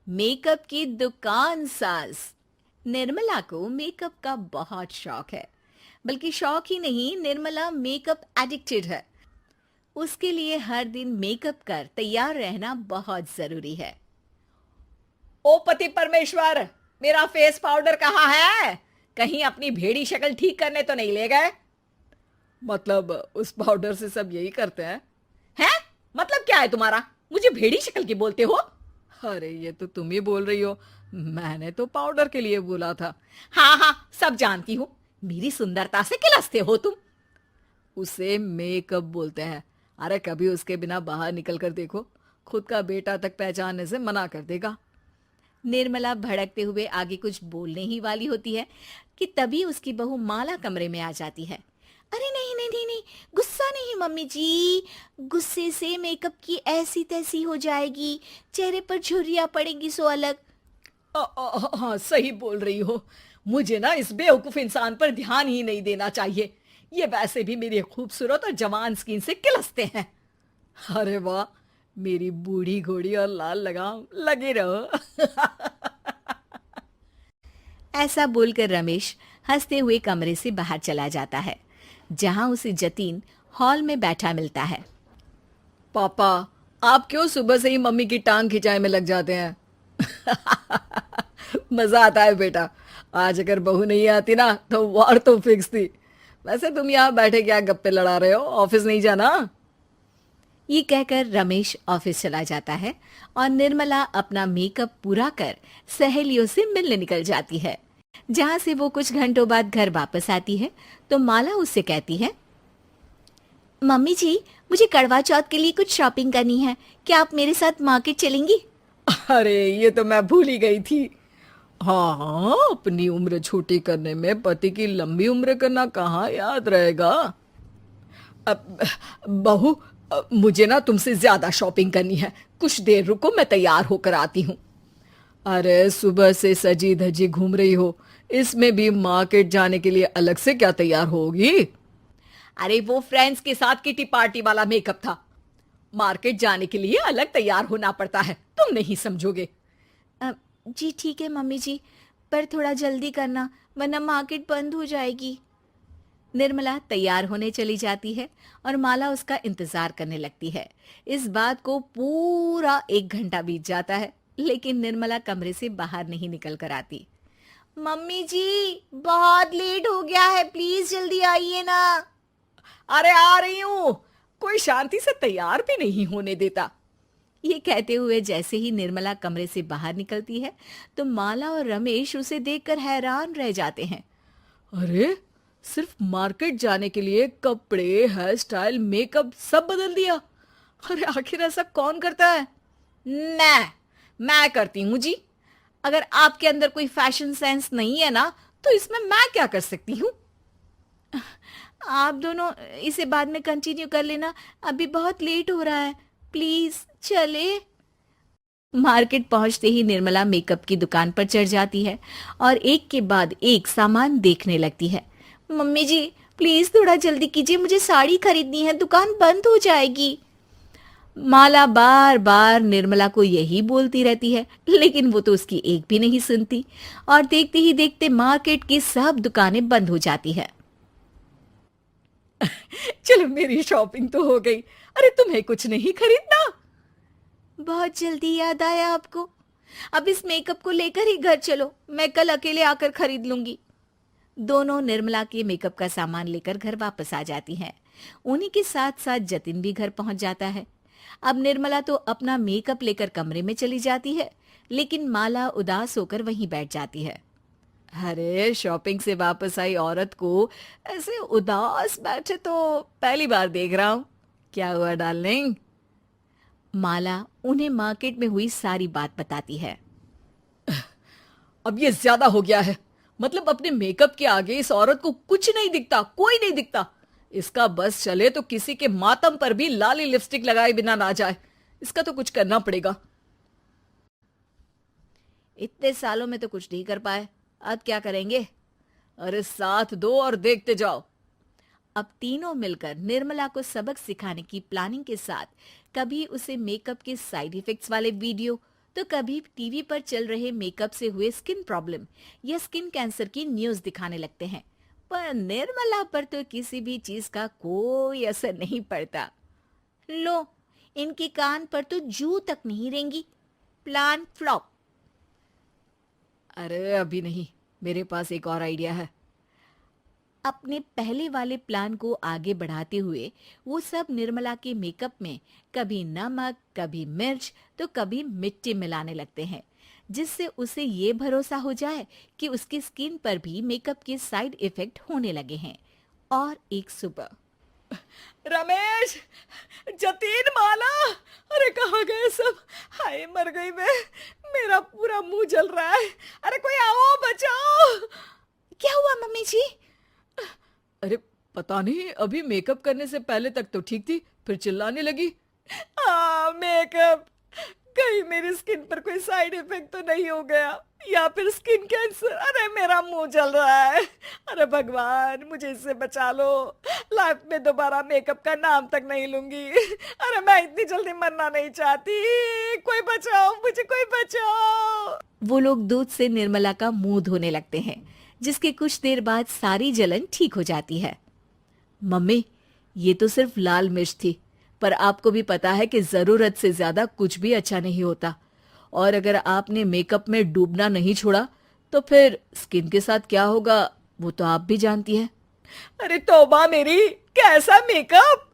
Makeup की दुकान साज। निर्मला को मेकअप का बहुत शौक है। बल्कि शौक ही नहीं, निर्मला मेकअप एडिक्टेड है। उसके लिए हर दिन मेकअप कर तैयार रहना बहुत जरूरी है। ओ पति परमेश्वर, मेरा फेस पाउडर कहाँ है? कहीं अपनी भेड़ी शक्ल ठीक करने तो नहीं ले गए? मतलब उस पाउडर से सब यही करते हैं? हैं? मतलब क्या है तुम्हारा? मुझे भेड़ी शक्ल की बोलते हो? अरे ये तो तुम ही बोल रही हो, मैंने तो पाउडर के लिए बोला था। हाँ हाँ, सब जानती हूँ। मेरी सुंदरता से किलसते हो तुम। उसे मेकअप बोलते हैं। अरे कभी उसके बिना बाहर निकल कर देखो, खुद का बेटा तक पहचानने से मना कर देगा। निर्मला भड़कते हुए आगे कुछ बोलने ही वाली होती है कि तभी उसकी बहू माला कमरे में आ जाती है। अरे नहीं नहीं नहीं नहीं, गुस्सा नहीं मम्मी जी। गुस्से से मेकअप की ऐसी तैसी हो जाएगी, चेहरे पर झुर्रियां पड़ेगी सो अलग। हाँ सही बोल रही हो। मुझे ना इस बेवकूफ इंसान पर ध्यान ही नहीं देना चाहिए। ये वैसे भी मेरी खूबसूरत और जवान स्किन से किलसते हैं। अरे वाह, मेरी बूढ़ी घोड़ी और लाल लगाम, लगे रहो। ऐसा बोलकर रमेश हंसते हुए कमरे से बाहर चला जाता है, जहां उसे जतीन हॉल में बैठा मिलता है। पापा, आप क्यों सुबह से ही मम्मी की टांग खिंचाई में लग जाते हैं? मजा आता है बेटा। आज अगर बहू नहीं आती ना तो वार तो फिक्स थी। वैसे तुम यहाँ बैठे क्या गप्पे लड़ा रहे हो? ऑफिस नहीं जाना? ये कहकर रमेश ऑफिस चला जाता है और निर्मला अपना मेकअप पूरा कर सहेलियों से मिलने निकल जाती है। जहां से वो कुछ घंटों बाद घर वापस आती है तो माला उससे कहती है, मम्मी जी, मुझे करवा चौथ के लिए कुछ शॉपिंग करनी है। क्या आप मेरे साथ मार्केट चलेंगी? अरे ये तो मैं भूल ही गई थी। हाँ हाँ, अपनी उम्र छोटी करने में पति की लंबी उम्र करना कहाँ याद रहेगा। अब बहू, मुझे ना तुमसे ज्यादा शॉपिंग करनी है। कुछ देर रुको, मैं तैयार होकर आती हूँ। अरे सुबह से सजी धजी घूम रही हो, इसमें भी मार्केट जाने के लिए अलग से क्या तैयार होगी? अरे वो फ्रेंड्स के साथ किटी पार्टी वाला मेकअप था। मार्केट जाने के लिए अलग तैयार होना पड़ता है, तुम नहीं समझोगे। "अ, जी ठीक है मम्मी जी, पर थोड़ा जल्दी करना वरना मार्केट बंद हो जाएगी। निर्मला तैयार होने चली जाती है और माला उसका इंतजार करने लगती है। इस बात को पूरा 1 घंटा बीत जाता है, लेकिन निर्मला कमरे से बाहर नहीं निकल कर आती। मम्मी जी, बहुत लेट हो गया है, प्लीज जल्दी आइए ना। अरे आ रही हूं। कोई शांति से तैयार भी नहीं होने देता। ये कहते हुए जैसे ही निर्मला कमरे से बाहर निकलती है तो माला और रमेश उसे देखकर हैरान रह जाते हैं। अरे सिर्फ मार्केट जाने के लिए कपड़े, हेयर स्टाइल, मेकअप सब बदल दिया। अरे आखिर ऐसा कौन करता है? मैं करती हूँ जी। अगर आपके अंदर कोई फैशन सेंस नहीं है ना तो इसमें मैं क्या कर सकती हूँ? आप दोनों इसे बाद में कंटिन्यू कर लेना, अभी बहुत लेट हो रहा है, प्लीज चले। मार्केट पहुंचते ही निर्मला मेकअप की दुकान पर चढ़ जाती है और एक के बाद एक सामान देखने लगती है। मम्मी जी, प्लीज थोड़ा जल्दी कीजिए, मुझे साड़ी खरीदनी है, दुकान बंद हो जाएगी। माला बार बार निर्मला को यही बोलती रहती है, लेकिन वो तो उसकी एक भी नहीं सुनती और देखते ही देखते मार्केट की सब दुकानें बंद हो जाती है। चलो मेरी शॉपिंग तो हो गई। अरे तुम्हें कुछ नहीं खरीदना? बहुत जल्दी याद आया आपको। अब इस मेकअप को लेकर ही घर चलो, मैं कल अकेले आकर खरीद लूंगी। दोनों निर्मला के मेकअप का सामान लेकर घर वापस आ जाती हैं। उन्हीं के साथ साथ जतिन भी घर पहुंच जाता है। अब निर्मला तो अपना मेकअप लेकर कमरे में चली जाती है, लेकिन माला उदास होकर वहीं बैठ जाती है। अरे शॉपिंग से वापस आई औरत को ऐसे उदास बैठे तो पहली बार देख रहा हूँ। क्या हुआ डार्लिंग? माला उन्हें मार्केट में हुई सारी बात बताती है। अब ये ज्यादा हो गया है। मतलब अपने मेकअप के आगे इस औरत को कुछ नहीं दिखता, कोई नहीं दिखता। इसका बस चले तो किसी के मातम पर भी लाली लिपस्टिक लगाए बिना ना जाए। इसका तो कुछ करना पड़ेगा। इतने सालों में तो कुछ नहीं कर पाए, अब क्या करेंगे? अरे साथ दो और देखते जाओ। अब तीनों मिलकर निर्मला को सबक सिखाने की प्लानिंग के साथ कभी उसे मेकअप के साइड इफेक्ट्स वाले वीडियो तो कभी टीवी पर चल रहे मेकअप से हुए स्किन प्रॉब्लम या स्किन कैंसर की न्यूज दिखाने लगते हैं। पर निर्मला पर तो किसी भी चीज का कोई असर नहीं पड़ता। लो, इनके कान पर तो जू तक नहीं रेंगी। Plan flop. अरे अभी नहीं, मेरे पास एक और आइडिया है। अपने पहले वाले प्लान को आगे बढ़ाते हुए वो सब निर्मला के मेकअप में कभी नमक, कभी मिर्च तो कभी मिट्टी मिलाने लगते हैं, जिससे उसे ये भरोसा हो जाए कि उसकी स्किन पर भी मेकअप के साइड इफेक्ट होने लगे हैं। और एक सुबह रमेश, जतीन, माला, अरे कहाँ गए सब? हाय मर गई मैं, मेरा पूरा मुंह जल रहा है। अरे कोई आओ, बचाओ। क्या हुआ मम्मी जी? अरे पता नहीं, अभी मेकअप करने से पहले तक तो ठीक थी, फिर चिल्लाने लगी। हाँ मेकअप, कहीं मेरी स्किन पर कोई साइड इफेक्ट तो नहीं हो गया, या फिर स्किन कैंसर। अरे मेरा मुंह जल रहा है। अरे भगवान, मुझे इससे बचा लो। लाइफ में दोबारा मेकअप का नाम तक नहीं लूंगी। अरे मैं इतनी जल्दी मरना नहीं चाहती। कोई बचाओ मुझे, कोई बचाओ। वो लोग दूध से निर्मला का मुंह धोने लगते हैं, जिसके कुछ देर बाद सारी जलन ठीक हो जाती है। मम्मी, ये तो सिर्फ लाल मिर्च थी, पर आपको भी पता है कि जरूरत से ज्यादा कुछ भी अच्छा नहीं होता। और अगर आपने मेकअप में डूबना नहीं छोड़ा तो फिर स्किन के साथ क्या होगा वो तो आप भी जानती हैं। अरे तौबा मेरी, कैसा मेकअप!